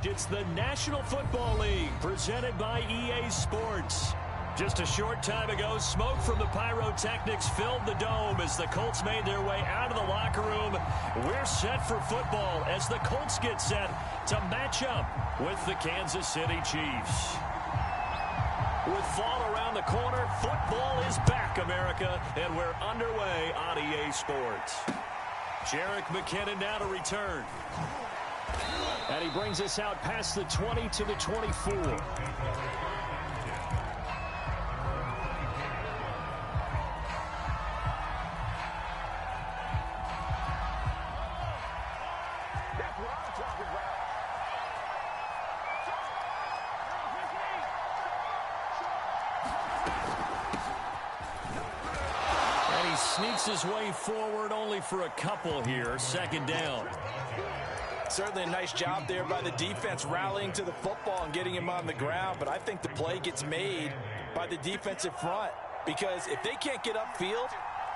It's the National Football League presented by EA Sports. Just a short time ago, smoke from the pyrotechnics filled the dome as the Colts made their way out of the locker room. We're set for football as the Colts get set to match up with the Kansas City Chiefs. With fall around the corner, football is back, America, and we're underway on EA Sports. Jerick McKinnon now to return. And he brings us out past the 20 to the 24. Sneaks his way forward only for a couple here. Second down. Certainly a nice job there by the defense rallying to the football and getting him on the ground. But I think the play gets made by the defensive front because if they can't get upfield,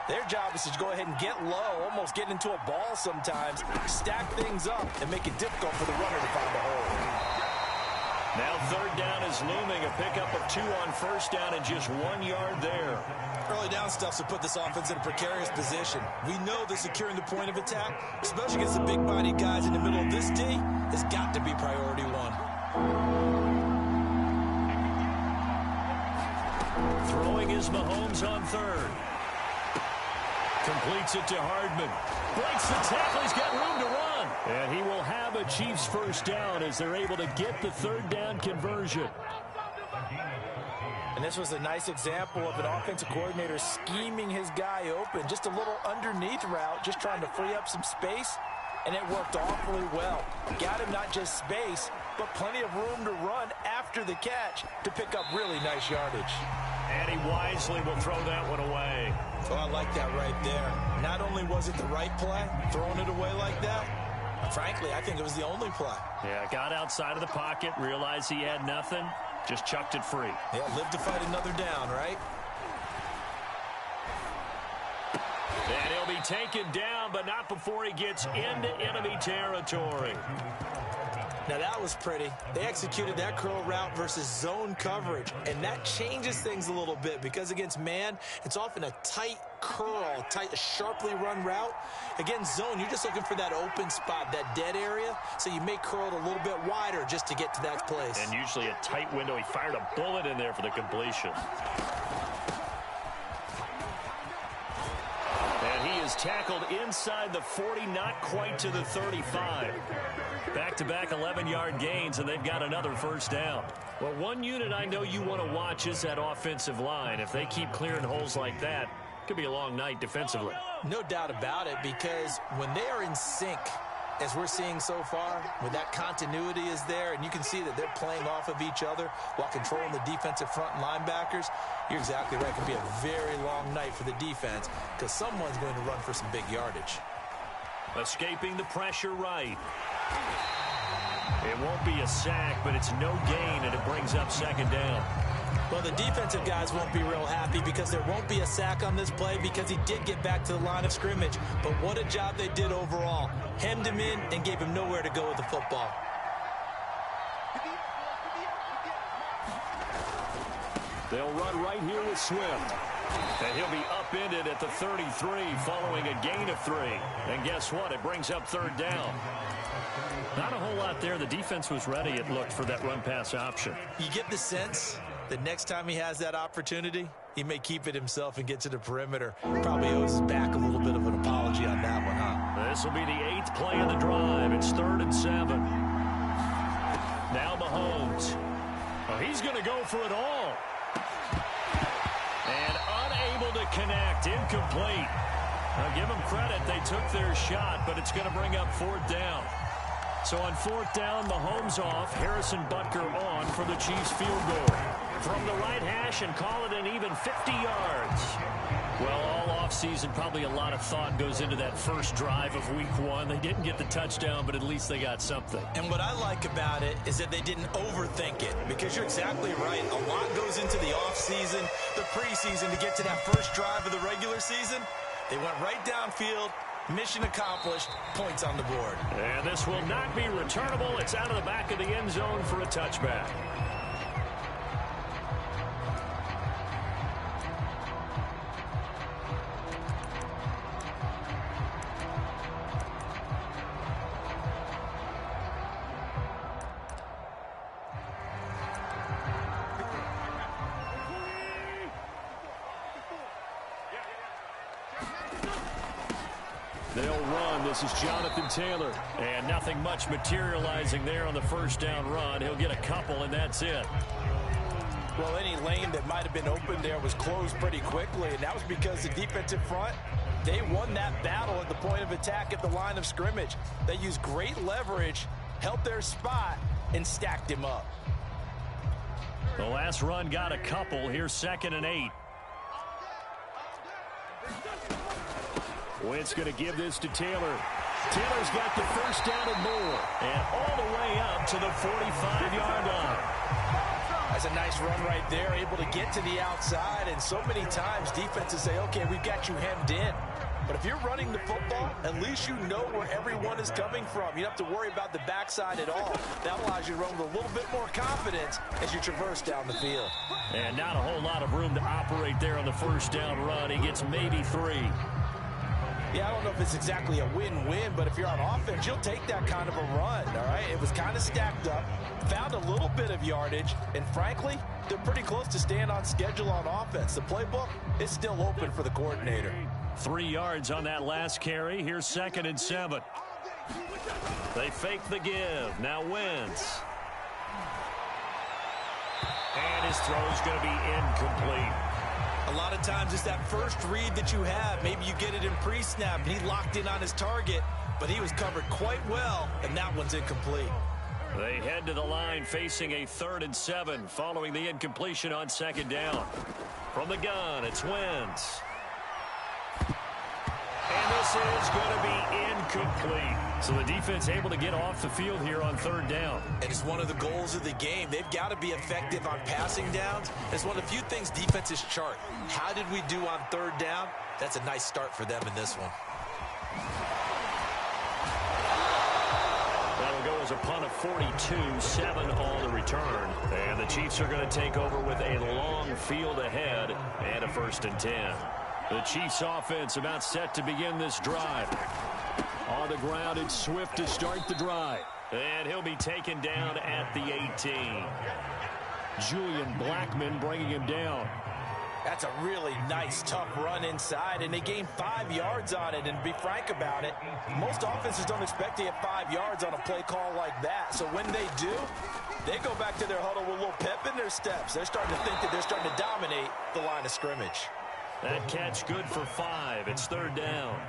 their job is to go ahead and get low, almost get into a ball sometimes, stack things up, and make it difficult for the runner to find a hole. Now third down is looming. A pickup of 2 on first down and just 1 yard there. Early down stuff to put this offense in a precarious position. We know that securing the point of attack, especially against the big-bodied guys in the middle of this D, has got to be priority one. Throwing is Mahomes on third. Completes it to Hardman. Breaks the tackle. He's got room to run. And he will have a Chiefs first down as they're able to get the third down conversion. And this was a nice example of an offensive coordinator scheming his guy open. Just a little underneath route, just trying to free up some space. And it worked awfully well. Got him not just space, but plenty of room to run after the catch to pick up really nice yardage. And he wisely will throw that one away. Oh, I like that right there. Not only was it the right play, throwing it away like that, frankly, I think it was the only play. Yeah, got outside of the pocket, realized he had nothing, just chucked it free. Yeah, live to fight another down, right? And he'll be taken down, but not before he gets into enemy territory. Now that was pretty. They executed that curl route versus zone coverage, and that changes things a little bit because against man, it's often a tight curl, tight, sharply run route. Against zone, you're just looking for that open spot, that dead area, so you may curl it a little bit wider just to get to that place. And usually a tight window. He fired a bullet in there for the completion. And he is tackled inside the 40, not quite to the 35. Back-to-back 11-yard gains, and they've got another first down. Well, one unit I know you want to watch is that offensive line. If they keep clearing holes like that, it could be a long night defensively. No doubt about it, because when they are in sync, as we're seeing so far, when that continuity is there, and you can see that they're playing off of each other while controlling the defensive front and linebackers, you're exactly right. It can be a very long night for the defense because someone's going to run for some big yardage. Escaping the pressure right. It won't be a sack, but it's no gain, and it brings up second down. Well, the defensive guys won't be real happy because there won't be a sack on this play because he did get back to the line of scrimmage. But what a job they did overall. Hemmed him in and gave him nowhere to go with the football. They'll run right here with Swift. And he'll be upended at the 33 following a gain of 3. And guess what? It brings up third down. Not a whole lot there. The defense was ready, it looked, for that run-pass option. You get the sense that next time he has that opportunity, he may keep it himself and get to the perimeter. Probably owes his back a little bit of an apology on that one, huh? This will be the 8th play of the drive. It's 3rd and 7. Now Mahomes. Oh, he's going to go for it all. And unable to connect. Incomplete. Now give them credit. They took their shot, but it's going to bring up 4th down. So on 4th down, Mahomes off. Harrison Butker on for the Chiefs field goal. From the right hash and call it an even 50 yards. Well, all offseason, probably a lot of thought goes into that first drive of week 1. They didn't get the touchdown, but at least they got something. And what I like about it is that they didn't overthink it, because you're exactly right. A lot goes into the offseason, the preseason to get to that first drive of the regular season. They went right downfield, Mission accomplished. Points on the board. And this will not be returnable. It's out of the back of the end zone for a touchback. They'll run. This is Jonathan Taylor. And nothing much materializing there on the first down run. He'll get a couple, and that's it. Well, any lane that might have been open there was closed pretty quickly, and that was because the defensive front, they won that battle at the point of attack at the line of scrimmage. They used great leverage, held their spot, and stacked him up. The last run got a couple. Here's 2nd and 8. Wentz going to give this to Taylor. Taylor's got the first down and more. And all the way up to the 45-yard line. That's a nice run right there, able to get to the outside. And so many times defenses say, okay, we've got you hemmed in. But if you're running the football, at least you know where everyone is coming from. You don't have to worry about the backside at all. That allows you to run with a little bit more confidence as you traverse down the field. And not a whole lot of room to operate there on the first down run. He gets maybe 3. Yeah, I don't know if it's exactly a win-win, but if you're on offense, you'll take that kind of a run, all right? It was kind of stacked up, found a little bit of yardage, and frankly, they're pretty close to staying on schedule on offense. The playbook is still open for the coordinator. 3 yards on that last carry. Here's 2nd and 7. They fake the give. Now Wentz. And his throw is going to be incomplete. A lot of times it's that first read that you have. Maybe you get it in pre-snap, and he locked in on his target, but he was covered quite well, and that one's incomplete. They head to the line facing a 3rd and 7 following the incompletion on 2nd down. From the gun, it's Wentz. And this is going to be incomplete. So the defense able to get off the field here on 3rd down. And it's one of the goals of the game. They've got to be effective on passing downs. It's one of the few things defenses chart. How did we do on 3rd down? That's a nice start for them in this one. That'll go as a punt of 42, 7 on the return. And the Chiefs are going to take over with a long field ahead and a 1st and 10. The Chiefs offense about set to begin this drive. On the ground, it's Swift to start the drive. And he'll be taken down at the 18. Julian Blackmon bringing him down. That's a really nice, tough run inside, and they gained 5 yards on it. And to be frank about it, most offenses don't expect to get 5 yards on a play call like that. So when they do, they go back to their huddle with a little pep in their steps. They're starting to think that they're starting to dominate the line of scrimmage. That catch good for 5. It's 3rd down.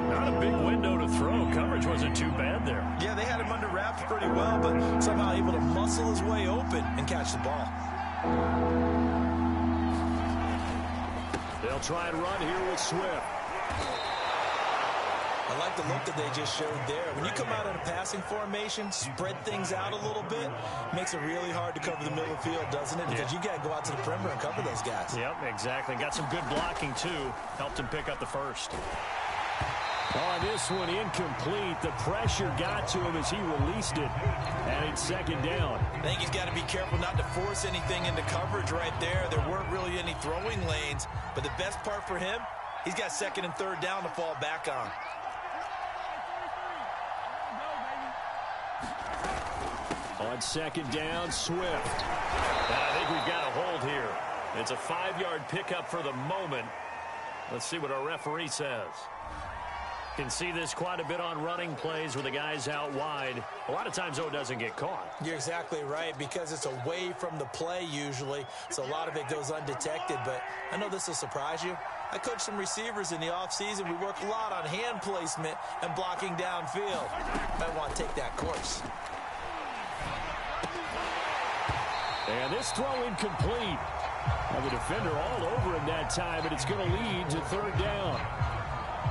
Not a big window to throw. Coverage wasn't too bad there. Yeah, they had him under wraps pretty well, but somehow able to muscle his way open and catch the ball. They'll try and run here with Swift. I like the look that they just showed there. When you come out in a passing formation, spread things out a little bit, makes it really hard to cover the middle of the field, doesn't it? Because you got to go out to the perimeter and cover those guys. Yep, exactly. Got some good blocking, too. Helped him pick up the first. On this one, incomplete. The pressure got to him as he released it. And it's 2nd down. I think he's got to be careful not to force anything into coverage right there. There weren't really any throwing lanes. But the best part for him, he's got 2nd and 3rd down to fall back on. On 2nd down, Swift. And I think we've got a hold here. It's a 5-yard pickup for the moment. Let's see what our referee says. Can see this quite a bit on running plays where the guy's out wide. A lot of times, though, it doesn't get caught. You're exactly right, because it's away from the play usually, so a lot of it goes undetected. But I know this will surprise you. I coach some receivers in the offseason. We work a lot on hand placement and blocking downfield. Might want to take that course. And this throw incomplete. And the defender all over him that time, but it's going to lead to 3rd down.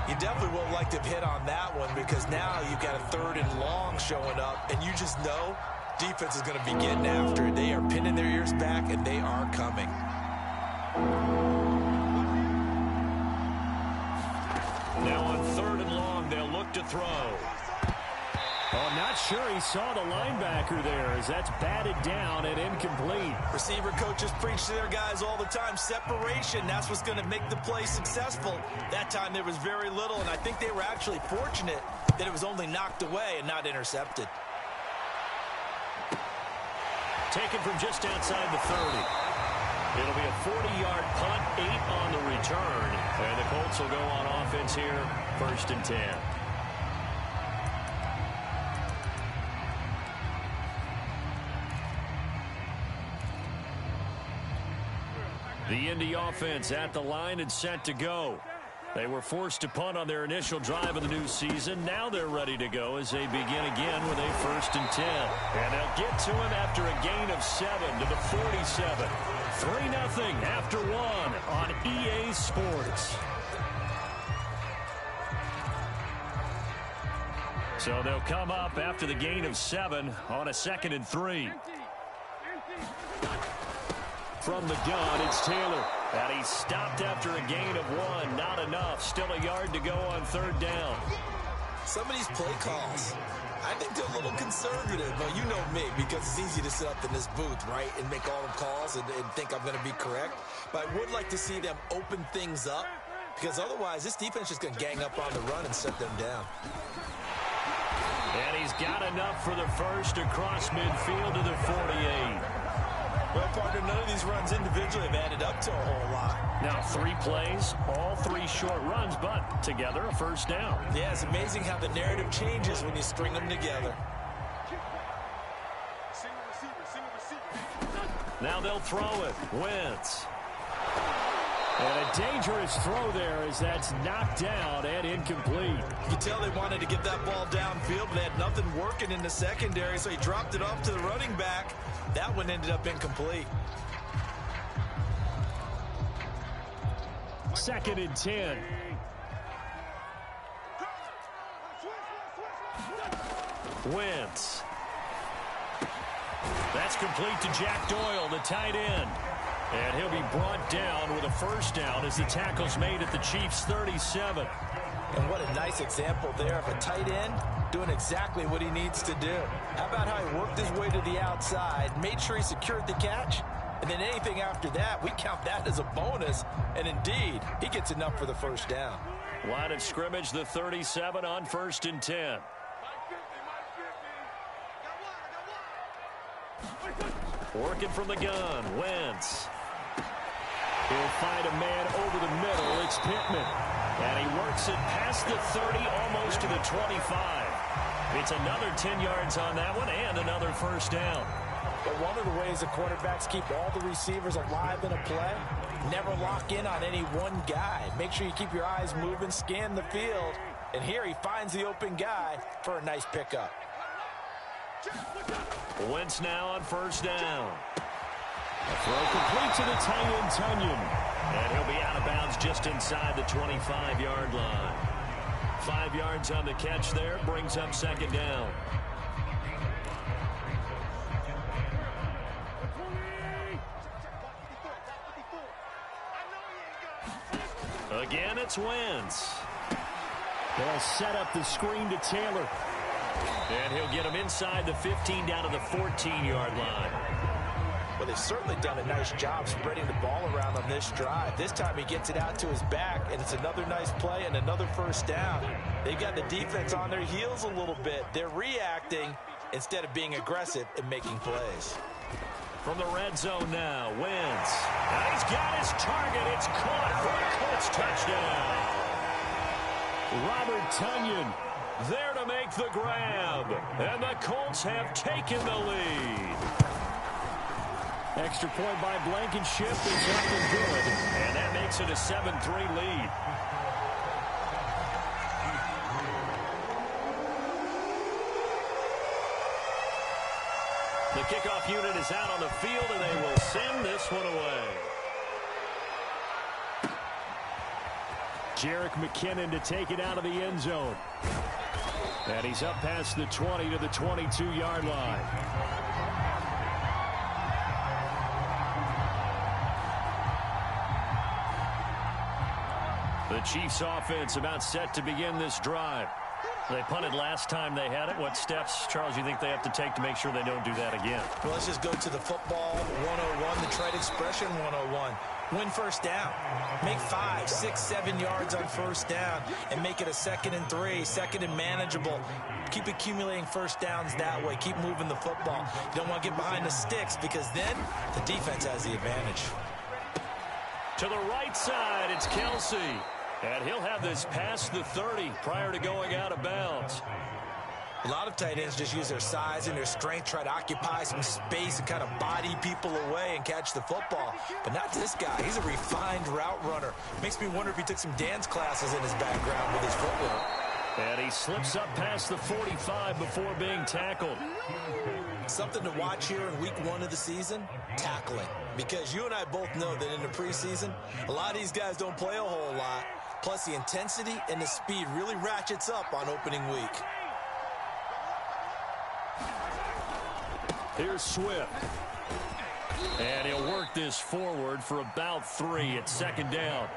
You definitely would like to have hit on that one, because now you've got a 3rd and long showing up, and you just know defense is going to be getting after it. They are pinning their ears back, and they are coming. Now on 3rd and long. They'll look to throw. Oh, I'm not sure he saw the linebacker there as that's batted down and incomplete. Receiver coaches preach to their guys all the time. Separation, that's what's going to make the play successful. That time there was very little, and I think they were actually fortunate that it was only knocked away and not intercepted. Taken from just outside the 30. It'll be a 40-yard punt, 8 on the return. And the Colts will go on offense here, 1st and 10. The Indy offense at the line and set to go. They were forced to punt on their initial drive of the new season. Now they're ready to go as they begin again with a 1st and 10. And they'll get to him after a gain of 7 to the 47. 3-0 after 1 on EA Sports. So they'll come up after the gain of 7 on a 2nd and 3. From the gun, it's Taylor. And he's stopped after a gain of 1. Not enough. Still a yard to go on 3rd down. Some of these play calls, I think they're a little conservative. But you know me, because it's easy to sit up in this booth, right, and make all the calls and think I'm going to be correct. But I would like to see them open things up, because otherwise this defense is going to gang up on the run and set them down. And he's got enough for the first across midfield to the 48. Well, partner, none of these runs individually have added up to a whole lot. Now 3 plays, all 3 short runs, but together a 1st down. Yeah, it's amazing how the narrative changes when you string them together. Now they'll throw it. Wentz. And a dangerous throw there as that's knocked down and incomplete. You can tell they wanted to get that ball downfield, but they had nothing working in the secondary, so he dropped it off to the running back. That one ended up incomplete. 2nd and 10. Wentz. That's complete to Jack Doyle, the tight end. And he'll be brought down with a 1st down as the tackle's made at the Chiefs' 37. And what a nice example there of a tight end doing exactly what he needs to do. How about how he worked his way to the outside, made sure he secured the catch, and then anything after that, we count that as a bonus. And indeed, he gets enough for the 1st down. Line of scrimmage, the 37 on 1st and 10. Working from the gun, Wentz. He'll find a man over the middle. It's Pittman. And he works it past the 30, almost to the 25. It's another 10 yards on that one and another 1st down. But one of the ways the quarterbacks keep all the receivers alive in a play, never lock in on any one guy. Make sure you keep your eyes moving, scan the field. And here he finds the open guy for a nice pickup. Wentz now on 1st down. A throw complete to the tight end, Tunyon. And he'll be out of bounds just inside the 25-yard line. 5 yards on the catch there, brings up 2nd down. Again, it's Wentz. They'll set up the screen to Taylor. And he'll get him inside the 15 down to the 14-yard line. Well, they've certainly done a nice job spreading the ball around on this drive. This time he gets it out to his back, and it's another nice play and another 1st down. They've got the defense on their heels a little bit. They're reacting instead of being aggressive and making plays. From the red zone now, Wentz. And he's got his target. It's caught for a Colts touchdown. Robert Tunyon there to make the grab. And the Colts have taken the lead. Extra point by Blankenship is up and good. And that makes it a 7-3 lead. The kickoff unit is out on the field, and they will send this one away. Jerick McKinnon to take it out of the end zone. And he's up past the 20 to the 22-yard line. The Chiefs offense about set to begin this drive. They punted last time they had it. What steps, Charles, you think they have to take to make sure they don't do that again? Well, let's just go to the football 101, the trade expression 101. Win first down. Make 5, 6, 7 yards on first down and make it a 2nd and 3, 2nd and manageable. Keep accumulating first downs that way. Keep moving the football. You don't want to get behind the sticks because then the defense has the advantage. To the right side, it's Kelsey. And he'll have this past the 30 prior to going out of bounds. A lot of tight ends just use their size and their strength, try to occupy some space and kind of body people away and catch the football. But not this guy. He's a refined route runner. Makes me wonder if he took some dance classes in his background with his footwork. And he slips up past the 45 before being tackled. Something to watch here in week 1 of the season, tackling. Because you and I both know that in the preseason, a lot of these guys don't play a whole lot. Plus, the intensity and the speed really ratchets up on opening week. Here's Swift. And he'll work this forward for about 3 at 2nd down.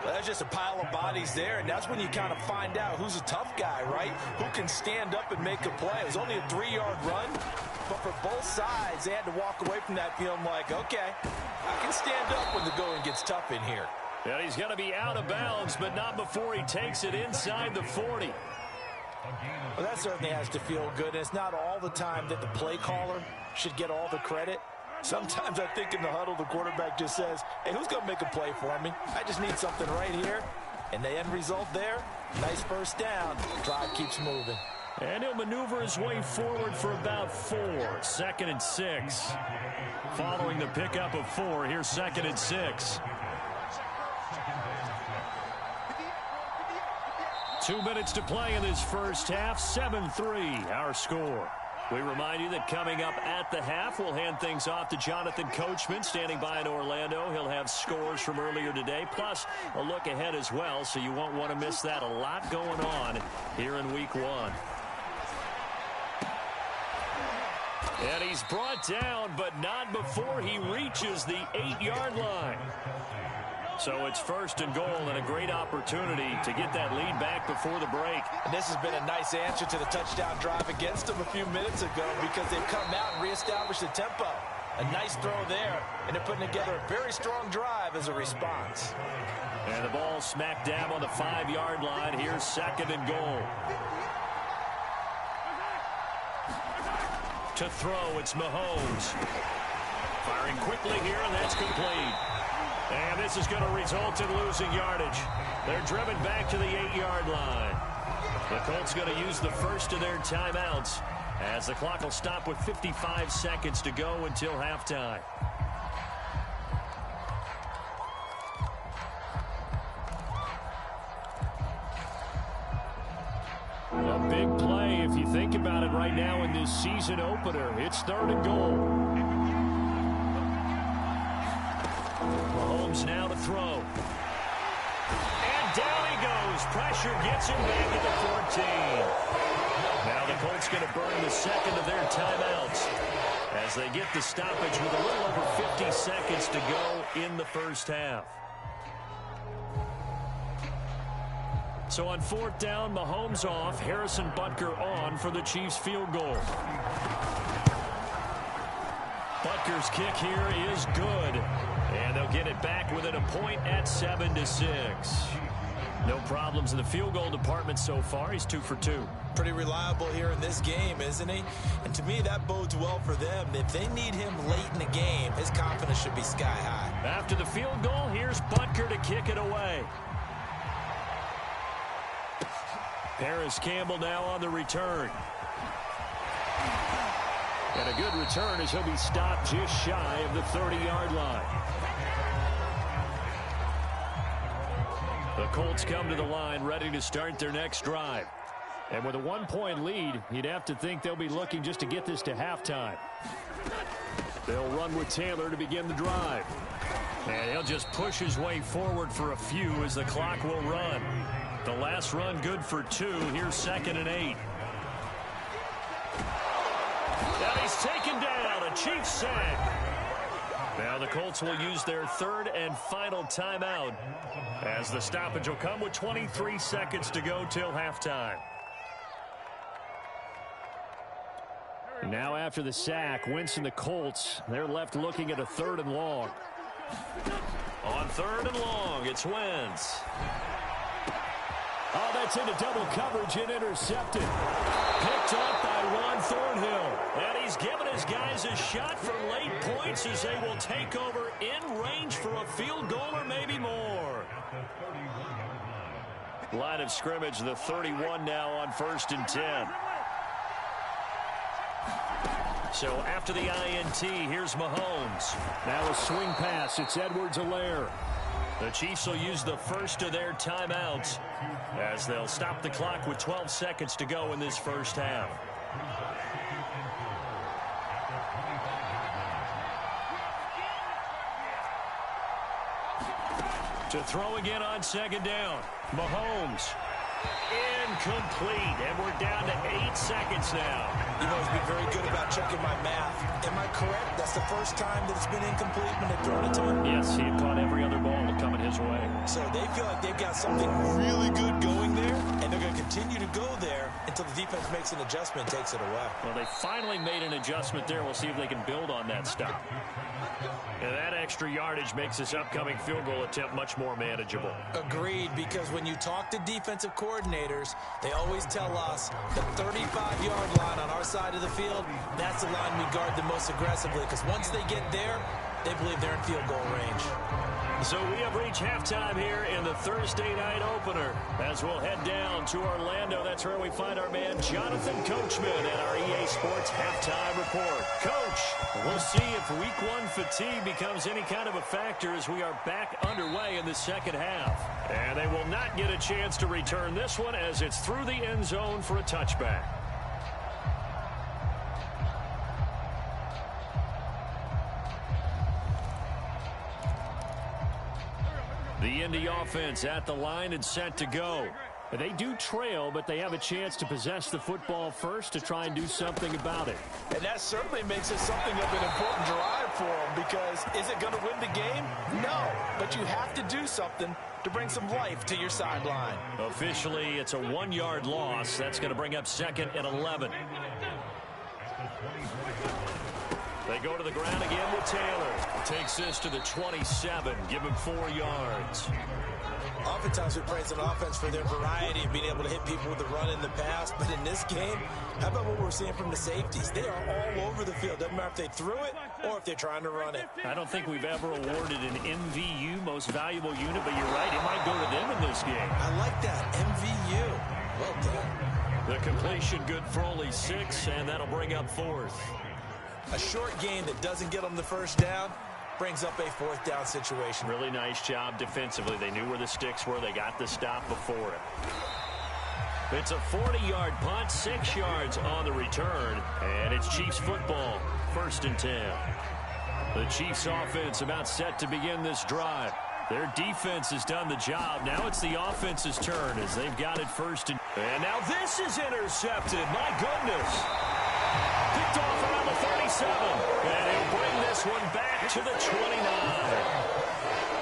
Well, that's just a pile of bodies there, and that's when you kind of find out who's a tough guy, right? Who can stand up and make a play. It was only a 3-yard run, but for both sides, they had to walk away from that feeling like, okay, I can stand up when the going gets tough in here. And he's going to be out of bounds, but not before he takes it inside the 40. Well, that certainly has to feel good. And it's not all the time that the play caller should get all the credit. Sometimes I think in the huddle, the quarterback just says, hey, who's going to make a play for me? I just need something right here. And the end result there, nice first down. Drive keeps moving. And he'll maneuver his way forward for about 4. 2nd and 6. Following the pickup of 4, here's 2nd and 6. 2 minutes to play in this first half. 7-3, our score. We remind you that coming up at the half, we'll hand things off to Jonathan Coachman, standing by in Orlando. He'll have scores from earlier today, plus a look ahead as well, so you won't want to miss that. A lot going on here in week 1. And he's brought down, but not before he reaches the 8-yard line. So it's 1st and goal and a great opportunity to get that lead back before the break. And this has been a nice answer to the touchdown drive against them a few minutes ago because they've come out and reestablished the tempo. A nice throw there, and they're putting together a very strong drive as a response. And the ball smack dab on the 5-yard line. Here's 2nd and goal. To throw, it's Mahomes. Firing quickly here, and that's complete. And this is going to result in losing yardage. They're driven back to the 8-yard line. The Colts going to use the first of their timeouts as the clock will stop with 55 seconds to go until halftime. A big play if you think about it right now in this season opener. It's 3rd and goal. Mahomes now to throw. And down he goes. Pressure gets him back at the 14. Now the Colts going to burn the 2nd of their timeouts as they get the stoppage with a little over 50 seconds to go in the first half. So on 4th down, Mahomes off, Harrison Butker on for the Chiefs field goal. Butker's kick here is good. And they'll get it back within a point at 7-6. No problems in the field goal department so far. He's 2 for 2. Pretty reliable here in this game, isn't he? And to me, that bodes well for them. If they need him late in the game, his confidence should be sky high. After the field goal, here's Butker to kick it away. Paris Campbell now on the return. And a good return as he'll be stopped just shy of the 30-yard line. The Colts come to the line ready to start their next drive. And with a 1-point lead, you'd have to think they'll be looking just to get this to halftime. They'll run with Taylor to begin the drive. And he'll just push his way forward for a few as the clock will run. The last run good for 2. Here's 2nd and 8. And he's taken down. A Chiefs sack. Now the Colts will use their third and final timeout as the stoppage will come with 23 seconds to go till halftime. Now after the sack, Wentz and the Colts, they're left looking at a 3rd and long. On 3rd and long, it's Wentz. Oh, that's into double coverage and intercepted. Picked up by Ron Thornhill. And he's given his guys a shot for late points as they will take over in range for a field goal or maybe more. Line of scrimmage, the 31 now on 1st and 10. So after the INT, here's Mahomes. Now a swing pass. It's Edwards-Helaire. The Chiefs will use the first of their timeouts as they'll stop the clock with 12 seconds to go in this first half. To throw again on 2nd down. Mahomes. Incomplete. And we're down to 8 seconds now. You've always been very good about checking my math. Am I correct? That's the first time that it's been incomplete when they've thrown it to him? Yes, he had caught every other ball coming his way. So they feel like they've got something really good going there, and they're going to continue to go there until the defense makes an adjustment and takes it away. Well, they finally made an adjustment there. We'll see if they can build on that stop. And that extra yardage makes this upcoming field goal attempt much more manageable. Agreed, because when you talk to defensive coordinators, they always tell us the 35-yard line on our side of the field, that's the line we guard the most aggressively, because once they get there, they believe they're in field goal range. So we have reached halftime here in the Thursday night opener. As we'll head down to Orlando, that's where we find our man Jonathan Coachman at our EA Sports Halftime Report. Coach, we'll see if Week 1 fatigue becomes any kind of a factor as we are back underway in the second half. And they will not get a chance to return this one as it's through the end zone for a touchback. The Indy offense at the line and set to go. They do trail, but they have a chance to possess the football first to try and do something about it. And that certainly makes it something of an important drive for them, because is it going to win the game? No, but you have to do something to bring some life to your sideline. Officially, it's a 1-yard loss. That's going to bring up 2nd and 11. They go to the ground again with Taylor. Takes this to the 27. Give him 4 yards. Oftentimes we praise an offense for their variety of being able to hit people with the run in the pass. But in this game, how about what we're seeing from the safeties? They are all over the field. Doesn't matter if they threw it or if they're trying to run it. I don't think we've ever awarded an MVU, most valuable unit, but you're right. It might go to them in this game. I like that. MVU. Well done. The completion good for only 6, and that'll bring up 4th. A short game that doesn't get them the first down brings up a 4th down situation. Really nice job defensively. They knew where the sticks were. They got the stop before it. It's a 40-yard punt, 6 yards on the return, and it's Chiefs football, 1st and 10. The Chiefs offense about set to begin this drive. Their defense has done the job. Now it's the offense's turn as they've got it 1st and now this is intercepted. My goodness. Picked off around the 37. And he'll bring this one back to the 29.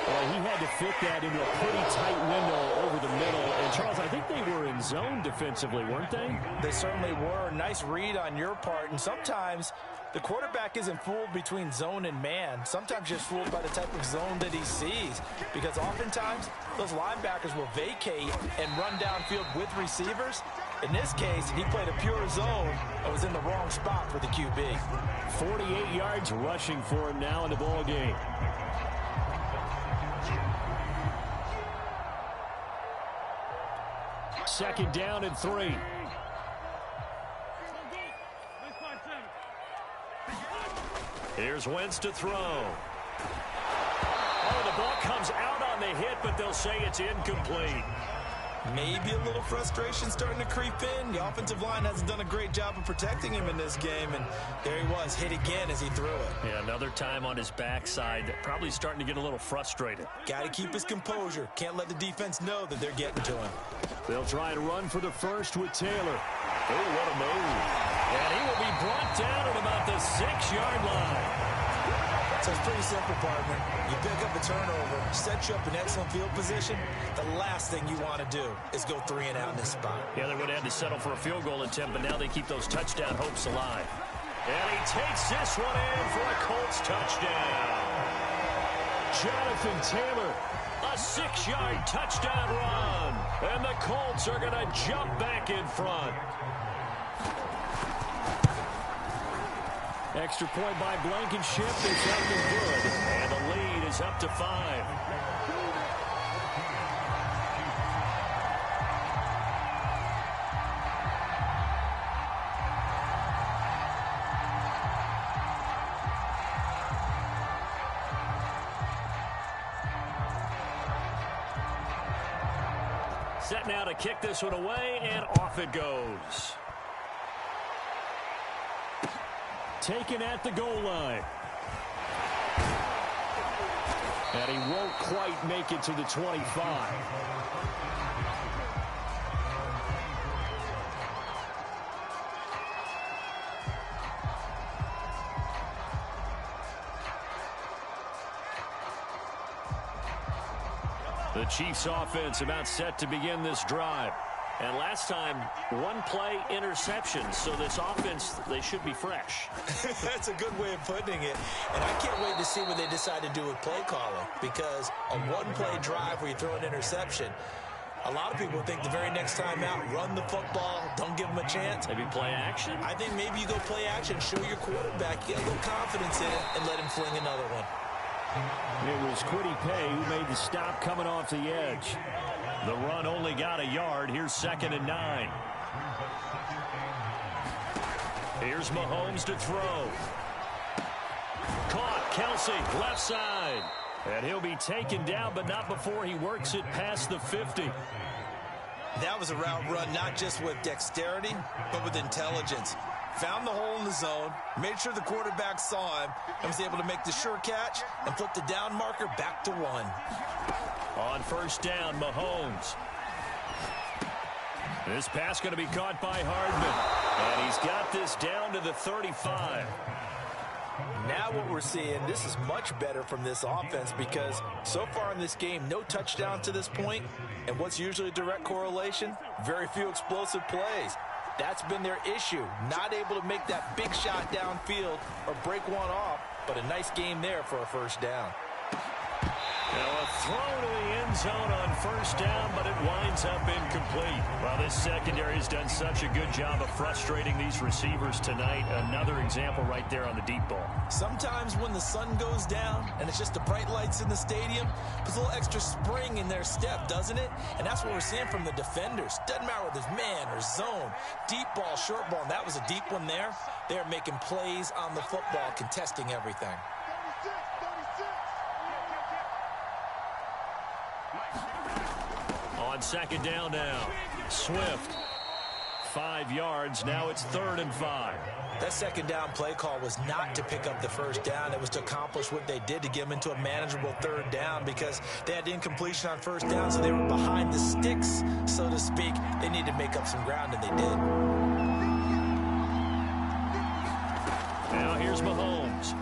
Well, he had to fit that into a pretty tight window over the middle. And, Charles, I think they were in zone defensively, weren't they? They certainly were. Nice read on your part. And sometimes the quarterback isn't fooled between zone and man. Sometimes just fooled by the type of zone that he sees. Because oftentimes those linebackers will vacate and run downfield with receivers. In this case, he played a pure zone and was in the wrong spot for the QB. 48 yards rushing for him now in the ball game. Second down and 3. Here's Wentz to throw. Oh, the ball comes out on the hit, but they'll say it's incomplete. Maybe a little frustration starting to creep in. The offensive line hasn't done a great job of protecting him in this game, and there he was, hit again as he threw it. Yeah, another time on his backside, probably starting to get a little frustrated. Got to keep his composure. Can't let the defense know that they're getting to him. They'll try and run for the first with Taylor. Oh, what a move. And he will be brought down at about the 6-yard line. So it's pretty simple, partner. You pick up a turnover, set you up in excellent field position. The last thing you want to do is go 3 and out in this spot. Yeah, they would have had to settle for a field goal attempt, but now they keep those touchdown hopes alive. And he takes this one in for a Colts touchdown. Jonathan Taylor, a 6-yard touchdown run. And the Colts are going to jump back in front. Extra point by Blankenship is up and good. And the lead is up to 5. Set now to kick this one away, and off it goes. Taken at the goal line. And he won't quite make it to the 25. The Chiefs offense about set to begin this drive. And last time, 1 play interception. So this offense, they should be fresh. That's a good way of putting it. And I can't wait to see what they decide to do with play calling. Because a 1-play drive where you throw an interception, a lot of people think the very next time out, run the football, don't give them a chance. Maybe play action? I think maybe you go play action, show your quarterback, get a little confidence in it, and let him fling another one. It was Kwity Paye who made the stop coming off the edge. The run only got a yard. Here's 2nd and 9. Here's Mahomes to throw. Caught. Kelsey, left side. And he'll be taken down, but not before he works it past the 50. That was a route run, not just with dexterity, but with intelligence. Found the hole in the zone, made sure the quarterback saw him, and was able to make the sure catch and flip the down marker back to 1. On 1st down, Mahomes. This pass going to be caught by Hardman. And he's got this down to the 35. Now what we're seeing, this is much better from this offense because so far in this game, no touchdown to this point. And what's usually a direct correlation? Very few explosive plays. That's been their issue. Not able to make that big shot downfield or break one off, but a nice game there for a 1st down. Now a throw to the end zone on 1st down, but it winds up incomplete. Well, this secondary has done such a good job of frustrating these receivers tonight. Another example right there on the deep ball. Sometimes when the sun goes down and it's just the bright lights in the stadium, puts a little extra spring in their step, doesn't it? And that's what we're seeing from the defenders. Doesn't matter whether it's man or zone, deep ball, short ball, and that was a deep one there. They're making plays on the football, contesting everything. On 2nd down now, Swift, 5 yards. Now it's 3rd and 5. That 2nd down play call was not to pick up the 1st down. It was to accomplish what they did to get them into a manageable 3rd down because they had incompletion on 1st down, so they were behind the sticks, so to speak. They needed to make up some ground, and they did. Now here's Mahomes.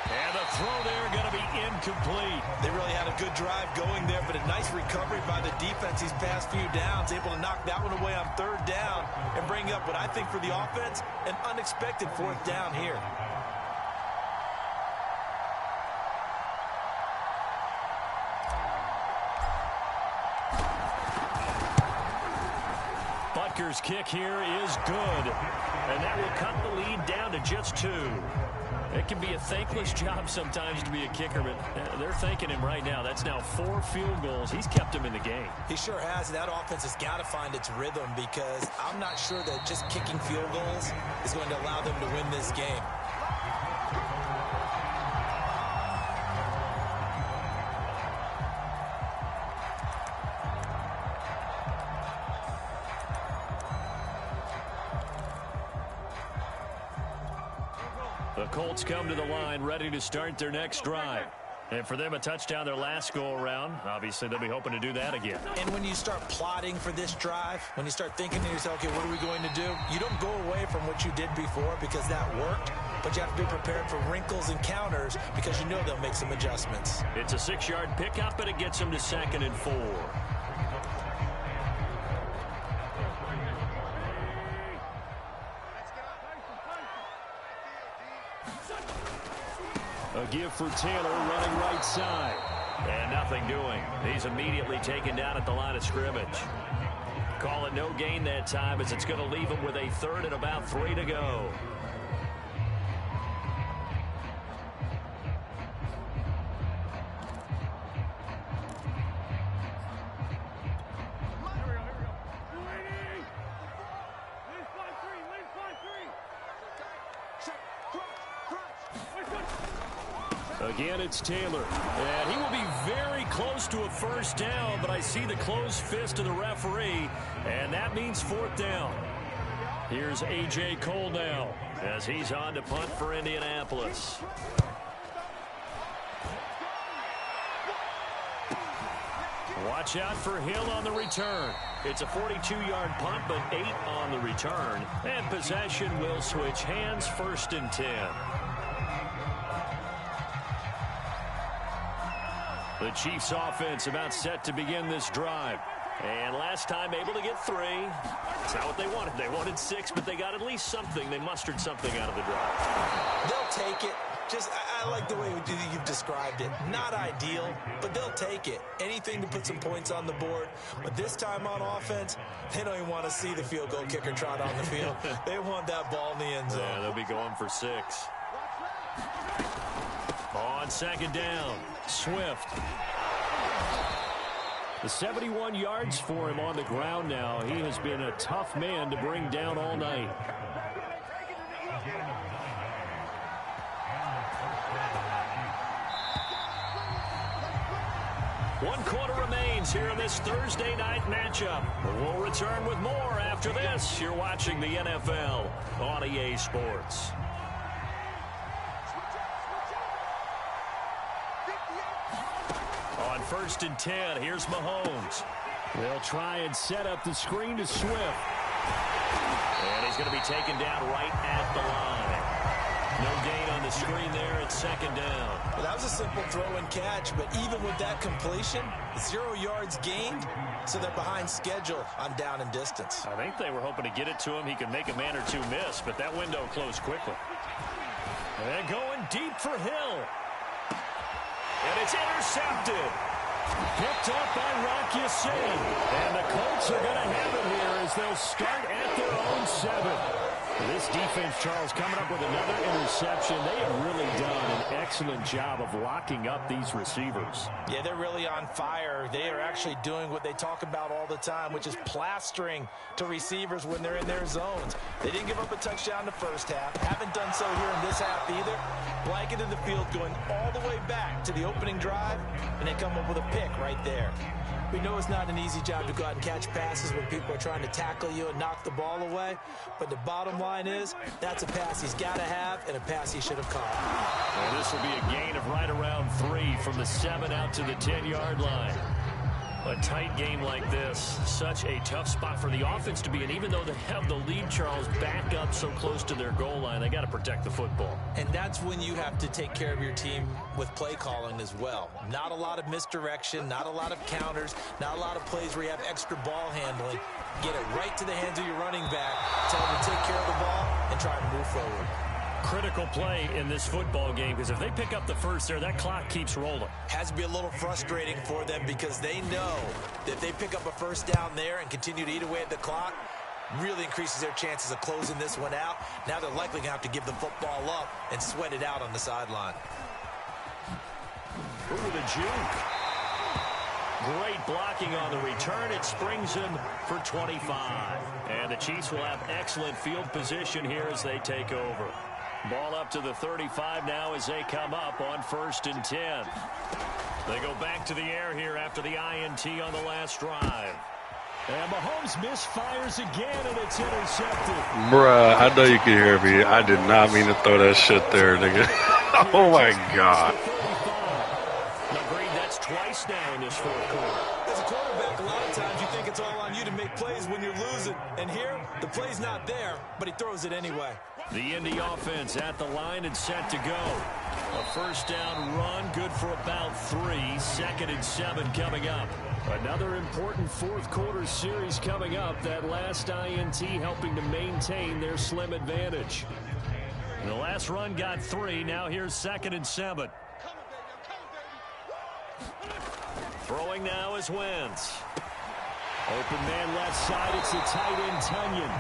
And the throw there going to be incomplete. They really had a good drive going there, but a nice recovery by the defense these past few downs, able to knock that one away on 3rd down and bring up what I think for the offense, an unexpected 4th down here. Butker's kick here is good, and that will cut the lead down to just 2. It can be a thankless job sometimes to be a kicker, but they're thanking him right now. That's now 4 field goals. He's kept him in the game. He sure has. That offense has got to find its rhythm because I'm not sure that just kicking field goals is going to allow them to win this game. The Colts come to the line ready to start their next drive. And for them, a touchdown their last go-around. Obviously, they'll be hoping to do that again. And when you start plotting for this drive, when you start thinking to yourself, okay, what are we going to do? You don't go away from what you did before because that worked. but you have to be prepared for wrinkles and counters because you know they'll make some adjustments. It's a 6-yard pickup, and it gets them to 2nd and 4. A give for Taylor running right side. And nothing doing. He's immediately taken down at the line of scrimmage. Call it no gain that time as it's going to leave him with a 3rd and about 3 to go. Again, it's Taylor, and he will be very close to a 1st down, but I see the closed fist of the referee, and that means 4th down. Here's A.J. Cole now as he's on to punt for Indianapolis. Watch out for Hill on the return. It's a 42-yard punt, but 8 on the return, and possession will switch hands, 1st and 10. The Chiefs offense about set to begin this drive. And last time able to get 3. That's not what they wanted. They wanted 6, but they got at least something. They mustered something out of the drive. They'll take it. I like the way you've described it. Not ideal, but they'll take it. Anything to put some points on the board. But this time on offense, they don't even want to see the field goal kicker trot on the field. They want that ball in the end zone. Yeah, they'll be going for 6. On 2nd down, Swift. The 71 yards for him on the ground now. He has been a tough man to bring down all night. One quarter remains here in this Thursday night matchup. We'll return with more after this. You're watching the NFL on EA Sports. On 1st and 10, here's Mahomes. They'll try and set up the screen to Swift. And he's going to be taken down right at the line. No gain on the screen there at 2nd down. Well, that was a simple throw and catch, but even with that completion, 0 yards gained, so they're behind schedule on down and distance. I think they were hoping to get it to him. He could make a man or two miss, but that window closed quickly. And going deep for Hill. And it's intercepted. Picked up by Rock Ya-Sin. And the Colts are going to have it here as they'll start at their own 7. This defense, Charles, coming up with another interception. They have really done an excellent job of locking up these receivers. Yeah, they're really on fire. They are actually doing what they talk about all the time, which is plastering to receivers when they're in their zones. They didn't give up a touchdown the first half. Haven't done so here in this half either. Blanketed the field going all the way back to the opening drive, and they come up with a pick right there. We know it's not an easy job to go out and catch passes when people are trying to tackle you and knock the ball away. But the bottom line is, that's a pass he's got to have and a pass he should have caught. And this will be a gain of right around 3 from the 7 out to the 10-yard line. A tight game like this, such a tough spot for the offense to be in. Even though they have the lead, Charles, back up so close to their goal line, they got to protect the football. And that's when you have to take care of your team with play calling as well. Not a lot of misdirection, not a lot of counters, not a lot of plays where you have extra ball handling. Get it right to the hands of your running back, tell them to take care of the ball, and try and move forward. Critical play in this football game, because if they pick up the first there, that clock keeps rolling. Has to be a little frustrating for them because they know that if they pick up a first down there and continue to eat away at the clock, really increases their chances of closing this one out. Now they're likely going to have to give the football up and sweat it out on the sideline. Ooh, the juke. Great blocking on the return. It springs him for 25. And the Chiefs will have excellent field position here as they take over. Ball up to the 35 now as they come up on 1st and 10. They go back to the air here after the INT on the last drive. And Mahomes misfires again, and it's intercepted. Bruh, I know you can hear me. I did not mean to throw that shit there, nigga. Oh, my God. points twice now in this fourth quarter. As a quarterback, a lot of times you think it's all on you to make plays when you're losing. And here, the play's not there, but he throws it anyway. The Indy offense at the line and set to go. A first down run, good for about 3. 2nd and 7 coming up. Another important fourth quarter series coming up. That last INT helping to maintain their slim advantage. The last run got 3. Now here's 2nd and 7. Throwing now is Wentz. Open man left side. It's the tight end Tunyon.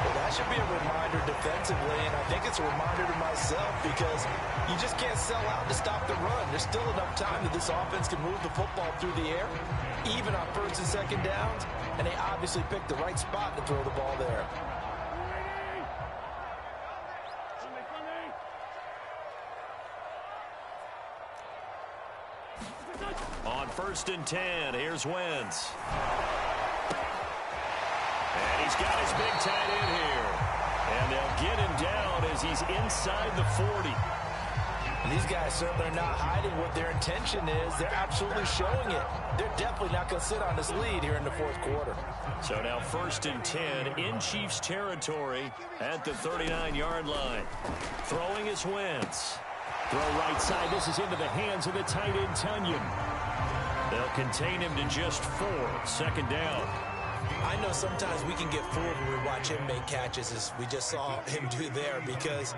Well, that should be a reminder defensively, and I think it's a reminder to myself because you just can't sell out to stop the run. There's still enough time that this offense can move the football through the air, even on 1st and 2nd downs, and they obviously picked the right spot to throw the ball there. On 1st and 10, here's Wentz. And he's got his big tight end here. And they'll get him down as he's inside the 40. And these guys certainly are not hiding what their intention is. They're absolutely showing it. They're definitely not going to sit on this lead here in the fourth quarter. So now 1st and 10 in Chiefs territory at the 39-yard line. Throwing is Wentz. Throw right side. This is into the hands of the tight end Tunyon. They'll contain him to just 4. 2nd down. I know sometimes we can get fooled when we watch him make catches, as we just saw him do there, because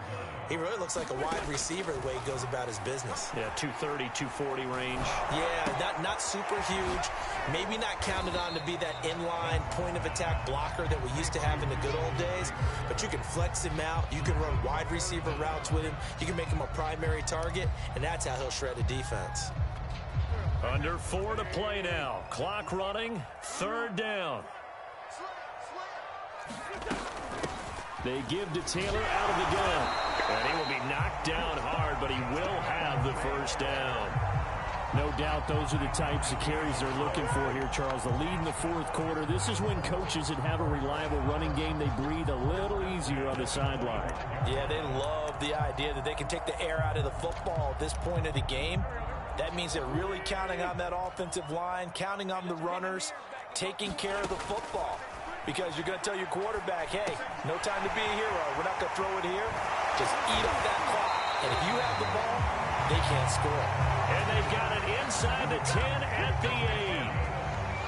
he really looks like a wide receiver the way he goes about his business. Yeah, 230, 240 range. Yeah, not super huge. Maybe not counted on to be that inline point-of-attack blocker that we used to have in the good old days, but you can flex him out. You can run wide receiver routes with him. You can make him a primary target, and that's how he'll shred a defense. Under 4 to play now. Clock running. 3rd down. They give to Taylor out of the gun. And he will be knocked down hard, but he will have the first down. No doubt those are the types of carries they're looking for here, Charles. The lead in the fourth quarter. This is when coaches that have a reliable running game, they breathe a little easier on the sideline. Yeah, they love the idea that they can take the air out of the football at this point of the game. That means they're really counting on that offensive line, counting on the runners, taking care of the football. Because you're going to tell your quarterback, hey, no time to be a hero. We're not going to throw it here. Just eat up that clock. And if you have the ball, they can't score. And they've got it inside the 10 at the 8.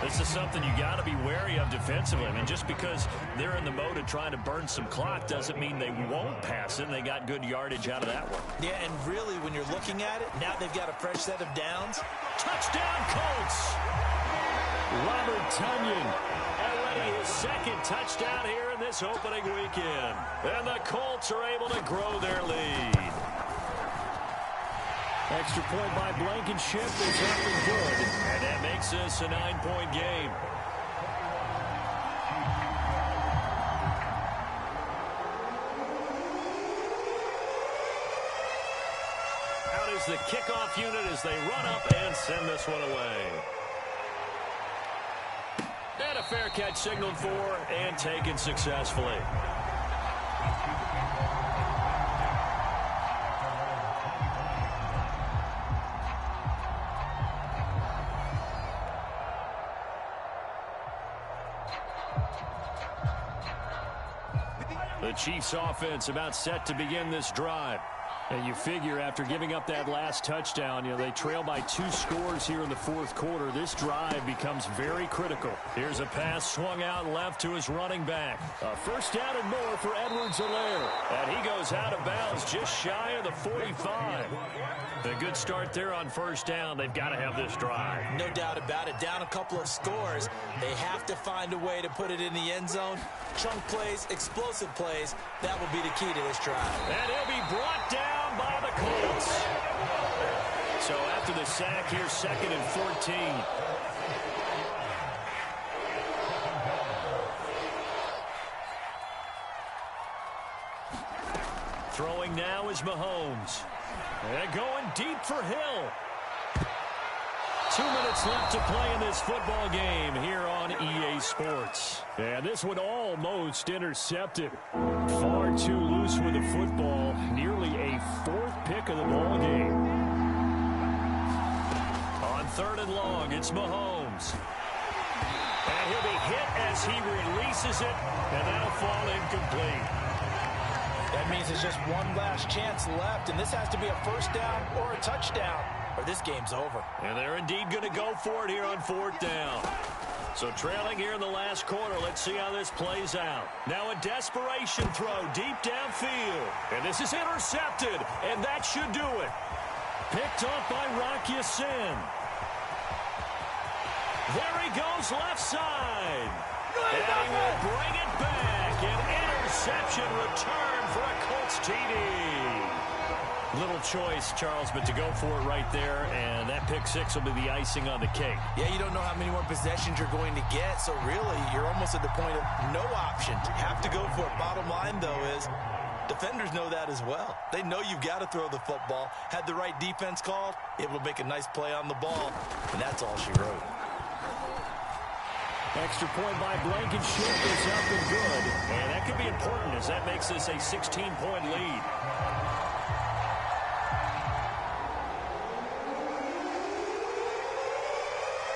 This is something you got to be wary of defensively. I mean, just because they're in the mode of trying to burn some clock doesn't mean they won't pass it. And they got good yardage out of that one. Yeah, and really, when you're looking at it, now they've got a fresh set of downs. Touchdown, Colts! Robert Tunyon already his 2nd touchdown here in this opening weekend. And the Colts are able to grow their lead. Extra point by Blankenship is up and good. And that makes this a 9-point game. Out is the kickoff unit as they run up and send this one away. And a fair catch signaled for and taken successfully. The Chiefs offense about set to begin this drive. And you figure after giving up that last touchdown, they trail by 2 scores here in the fourth quarter. This drive becomes very critical. Here's a pass swung out left to his running back. A first down and more for Edwards-Helaire. And he goes out of bounds just shy of the 45. A good start there on first down. They've got to have this drive. No doubt about it. Down a couple of scores. They have to find a way to put it in the end zone. Chunk plays, explosive plays. That will be the key to this drive. And he'll be brought down by the Colts. So after the sack here, 2nd and 14. Throwing now is Mahomes. And going deep for Hill. 2 minutes left to play in this football game here on EA Sports. And this one almost intercepted. Far too loose with the football. Nearly a 4th pick of the ball game. 3rd and long. It's Mahomes. And he'll be hit as he releases it, and that'll fall incomplete. That means there's just one last chance left, and this has to be a first down or a touchdown, or this game's over. And they're indeed going to go for it here on 4th down. So trailing here in the last quarter. Let's see how this plays out. Now a desperation throw deep downfield. And this is intercepted, and that should do it. Picked off by Rock Ya-Sin. There he goes left side. And he will bring it back. An interception return for a Colts TD. Little choice, Charles, but to go for it right there, and that pick six will be the icing on the cake. Yeah, you don't know how many more possessions you're going to get, so really you're almost at the point of no option. Have to go for it. Bottom line, though, is defenders know that as well. They know you've got to throw the football. Had the right defense called, it will make a nice play on the ball, and that's all she wrote. Extra point by Blankenship is up and good, and that could be important as that makes this a 16-point lead.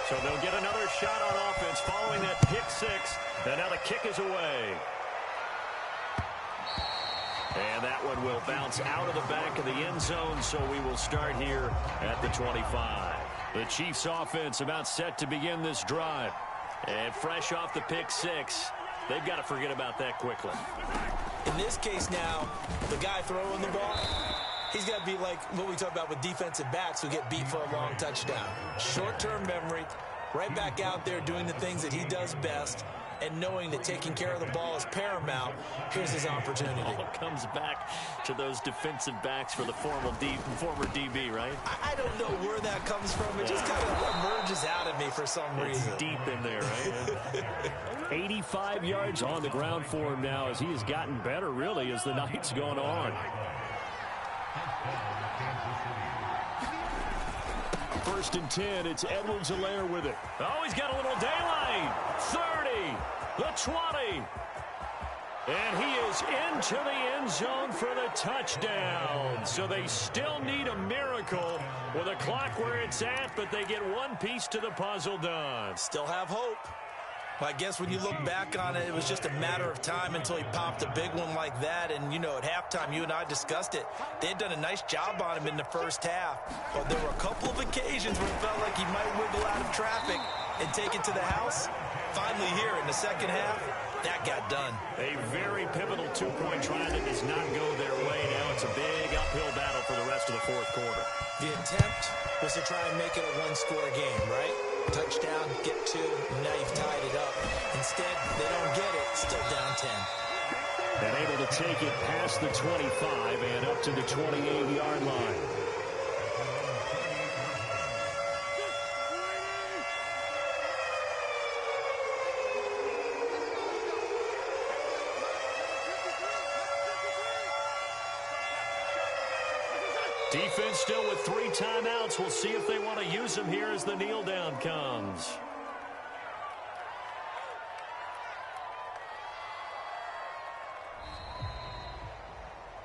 So they'll get another shot on offense following that pick six. And now the kick is away. And that one will bounce out of the back of the end zone, so we will start here at the 25. The Chiefs offense about set to begin this drive. And fresh off the pick six, they've got to forget about that quickly. In this case now, the guy throwing the ball, he's got to be like what we talk about with defensive backs who get beat for a long touchdown. Short-term memory, right back out there doing the things that he does best, and knowing that taking care of the ball is paramount. Here's his opportunity. All comes back to those defensive backs for the former DB, right? I don't know where that comes from. It just kind of emerges out of me for some reason. It's deep in there, right? 85 yards on the ground for him now as he has gotten better, really, as the night's gone on. 1st and 10, it's Edwards-Helaire with it. Oh, he's got a little daylight. 30, the 20. And he is into the end zone for the touchdown. So they still need a miracle with a clock where it's at, but they get one piece to the puzzle done. Still have hope. I guess when you look back on it, it was just a matter of time until he popped a big one like that. And, you know, at halftime, you and I discussed it. They had done a nice job on him in the first half. But there were a couple of occasions where it felt like he might wiggle out of traffic and take it to the house. Finally here in the second half, that got done. A very pivotal two-point try that does not go their way. Now it's a big uphill battle for the rest of the fourth quarter. The attempt was to try and make it a one-score game, right? Touchdown, get two, and now you've tied it up. Instead, they don't get it, still down 10. And able to take it past the 25 and up to the 28-yard line. Defense still with 3 timeouts. We'll see if they want to use them here as the kneel down comes.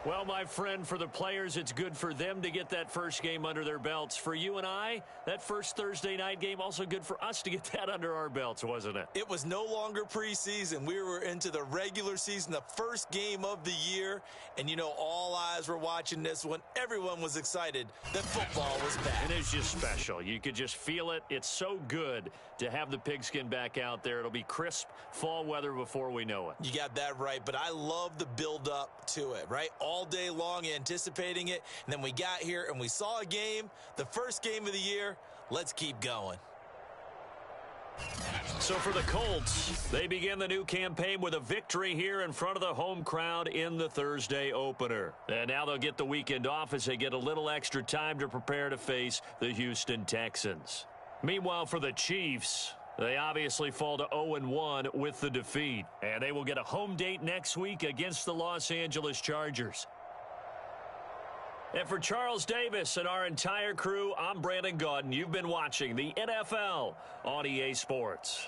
Well, my friend, for the players, it's good for them to get that first game under their belts. For you and I, that first Thursday night game, also good for us to get that under our belts, wasn't it? It was no longer preseason. We were into the regular season, the first game of the year. And, you know, all eyes were watching this one. Everyone was excited that football was back. And it's just special. You could just feel it. It's so good to have the pigskin back out there. It'll be crisp fall weather before we know it. You got that right, but I love the build-up to it, right? All day long anticipating it, and then we got here and we saw a game, the first game of the year. Let's keep going. So for the Colts, they begin the new campaign with a victory here in front of the home crowd in the Thursday opener. And now they'll get the weekend off as they get a little extra time to prepare to face the Houston Texans. Meanwhile, for the Chiefs, they obviously fall to 0-1 with the defeat. And they will get a home date next week against the Los Angeles Chargers. And for Charles Davis and our entire crew, I'm Brandon Gaudin. You've been watching the NFL on EA Sports.